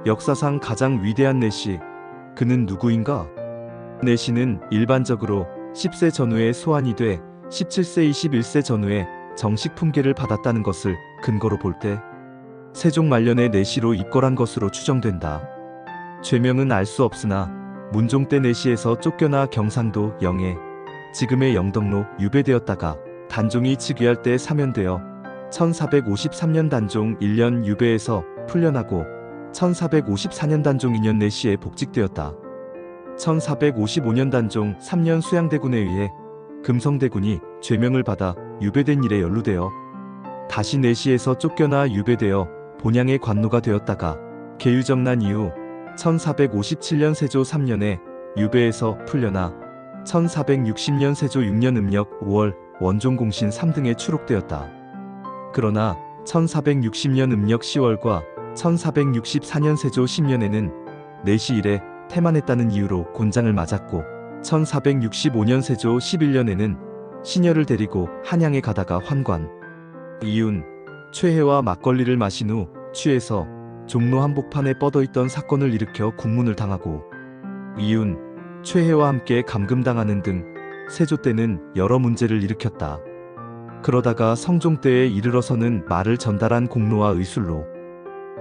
역사상 가장 위대한 내시, 그는 누구인가? 내시는 일반적으로 10세 전후에 소환이 돼 17세, 21세 전후에 정식 품계를 받았다는 것을 근거로 볼 때 세종 말년의 내시로 입궐한 것으로 추정된다. 죄명은 알 수 없으나 문종 때 내시에서 쫓겨나 경상도 영해, 지금의 영덕로 유배되었다가 단종이 즉위할 때 사면되어 1453년 단종 1년 유배에서 풀려나고 1454년 단종 2년 내시에 복직되었다. 1455년 단종 3년 수양대군에 의해 금성대군이 죄명을 받아 유배된 일에 연루되어 다시 내시에서 쫓겨나 유배되어 본양의 관노가 되었다가 계유정난 이후 1457년 세조 3년에 유배에서 풀려나 1460년 세조 6년 음력 5월 원종공신 3등에 추록되었다. 그러나 1460년 음력 10월과 1464년 세조 10년에는 내시 일에 태만했다는 이유로 곤장을 맞았고 1465년 세조 11년에는 시녀를 데리고 한양에 가다가 환관, 이윤, 최혜와 막걸리를 마신 후 취해서 종로 한복판에 뻗어있던 사건을 일으켜 국문을 당하고 이윤, 최혜와 함께 감금당하는 등 세조 때는 여러 문제를 일으켰다. 그러다가 성종 때에 이르러서는 말을 전달한 공로와 의술로,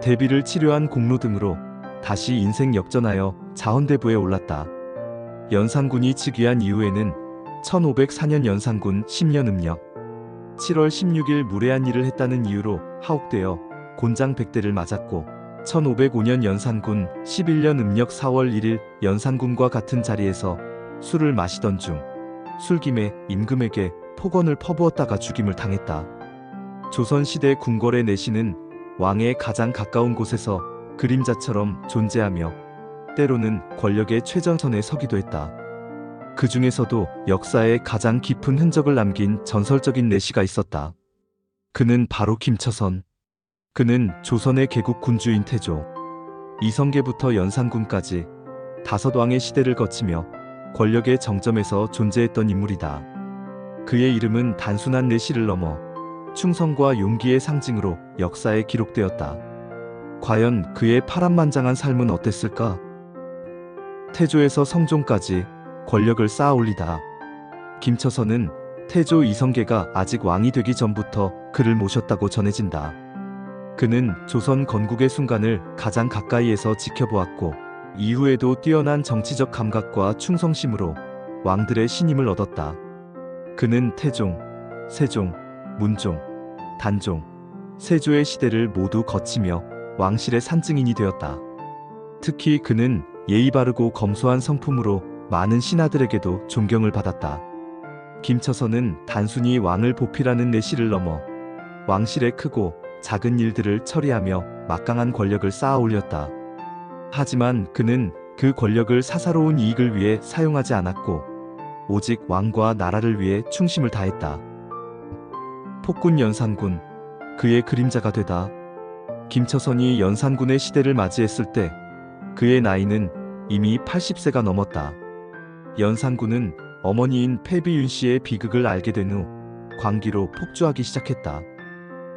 대비를 치료한 공로 등으로 다시 인생 역전하여 자헌대부에 올랐다. 연산군이 즉위한 이후에는 1504년 연산군 10년 음력 7월 16일 무례한 일을 했다는 이유로 하옥되어 곤장 100대를 맞았고 1505년 연산군 11년 음력 4월 1일 연산군과 같은 자리에서 술을 마시던 중 술김에 임금에게 폭언을 퍼부었다가 죽임을 당했다. 조선시대 궁궐의 내시는 왕의 가장 가까운 곳에서 그림자처럼 존재하며 때로는 권력의 최전선에 서기도 했다. 그 중에서도 역사에 가장 깊은 흔적을 남긴 전설적인 내시가 있었다. 그는 바로 김처선. 그는 조선의 개국 군주인 태조, 이성계부터 연산군까지 5왕의 시대를 거치며 권력의 정점에서 존재했던 인물이다. 그의 이름은 단순한 내시를 넘어 충성과 용기의 상징으로 역사에 기록되었다. 과연 그의 파란만장한 삶은 어땠을까? 태조에서 성종까지 권력을 쌓아올리다. 김처선은 태조 이성계가 아직 왕이 되기 전부터 그를 모셨다고 전해진다. 그는 조선 건국의 순간을 가장 가까이에서 지켜보았고 이후에도 뛰어난 정치적 감각과 충성심으로 왕들의 신임을 얻었다. 그는 태종, 세종, 문종, 단종, 세조의 시대를 모두 거치며 왕실의 산증인이 되었다. 특히 그는 예의 바르고 검소한 성품으로 많은 신하들에게도 존경을 받았다. 김처선은 단순히 왕을 보필하는 내시를 넘어 왕실의 크고 작은 일들을 처리하며 막강한 권력을 쌓아 올렸다. 하지만 그는 그 권력을 사사로운 이익을 위해 사용하지 않았고 오직 왕과 나라를 위해 충심을 다했다. 폭군 연산군, 그의 그림자가 되다. 김처선이 연산군의 시대를 맞이했을 때 그의 나이는 이미 80세가 넘었다. 연산군은 어머니인 패비윤 씨의 비극을 알게 된 후 광기로 폭주하기 시작했다.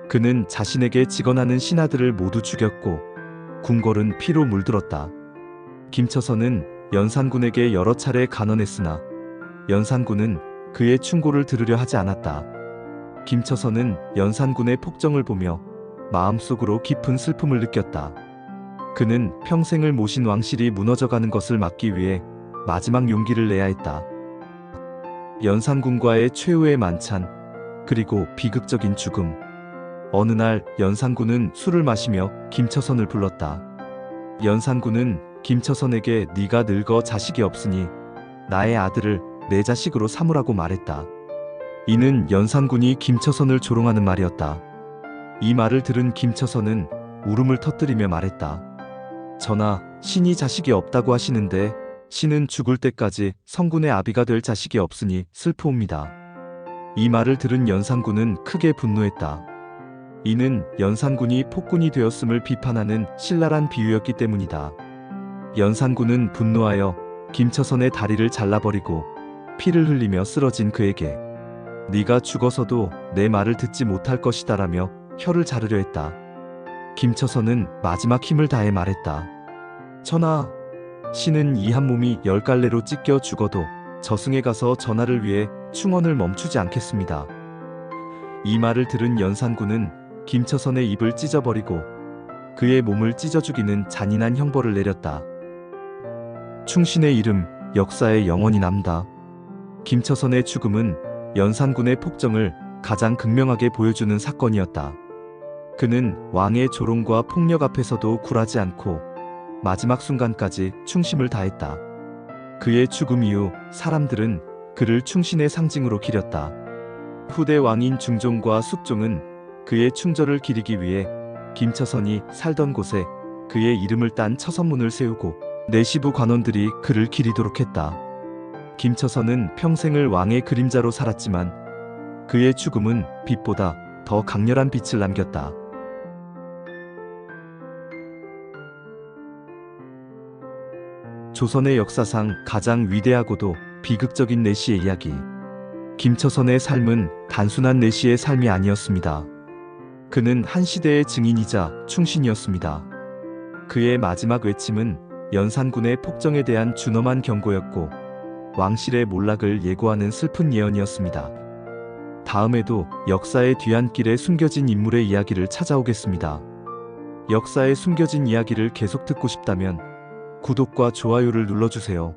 그는 자신에게 직언하는 신하들을 모두 죽였고 궁궐은 피로 물들었다. 김처선은 연산군에게 여러 차례 간언했으나 연산군은 그의 충고를 들으려 하지 않았다. 김처선은 연산군의 폭정을 보며 마음속으로 깊은 슬픔을 느꼈다. 그는 평생을 모신 왕실이 무너져가는 것을 막기 위해 마지막 용기를 내야 했다. 연산군과의 최후의 만찬, 그리고 비극적인 죽음. 어느 날 연산군은 술을 마시며 김처선을 불렀다. 연산군은 김처선에게 네가 늙어 자식이 없으니 나의 아들을 내 자식으로 삼으라고 말했다. 이는 연산군이 김처선을 조롱하는 말이었다. 이 말을 들은 김처선은 울음을 터뜨리며 말했다. 전하, 신이 자식이 없다고 하시는데 신은 죽을 때까지 성군의 아비가 될 자식이 없으니 슬프옵니다. 이 말을 들은 연산군은 크게 분노했다. 이는 연산군이 폭군이 되었음을 비판하는 신랄한 비유였기 때문이다. 연산군은 분노하여 김처선의 다리를 잘라버리고 피를 흘리며 쓰러진 그에게 네가 죽어서도 내 말을 듣지 못할 것이다라며 혀를 자르려 했다. 김처선은 마지막 힘을 다해 말했다. 전하, 신은 이 한 몸이 10갈래로 찢겨 죽어도 저승에 가서 전하를 위해 충언을 멈추지 않겠습니다. 이 말을 들은 연산군은 김처선의 입을 찢어버리고 그의 몸을 찢어 죽이는 잔인한 형벌을 내렸다. 충신의 이름 역사에 영원히 남다. 김처선의 죽음은 연산군의 폭정을 가장 극명하게 보여주는 사건이었다. 그는 왕의 조롱과 폭력 앞에서도 굴하지 않고 마지막 순간까지 충심을 다했다. 그의 죽음 이후 사람들은 그를 충신의 상징으로 기렸다. 후대 왕인 중종과 숙종은 그의 충절을 기리기 위해 김처선이 살던 곳에 그의 이름을 딴 처선문을 세우고 내시부 관원들이 그를 기리도록 했다. 김처선은 평생을 왕의 그림자로 살았지만 그의 죽음은 빛보다 더 강렬한 빛을 남겼다. 조선의 역사상 가장 위대하고도 비극적인 내시의 이야기. 김처선의 삶은 단순한 내시의 삶이 아니었습니다. 그는 한 시대의 증인이자 충신이었습니다. 그의 마지막 외침은 연산군의 폭정에 대한 준엄한 경고였고 왕실의 몰락을 예고하는 슬픈 예언이었습니다. 다음에도 역사의 뒤안길에 숨겨진 인물의 이야기를 찾아오겠습니다. 역사의 숨겨진 이야기를 계속 듣고 싶다면 구독과 좋아요를 눌러주세요.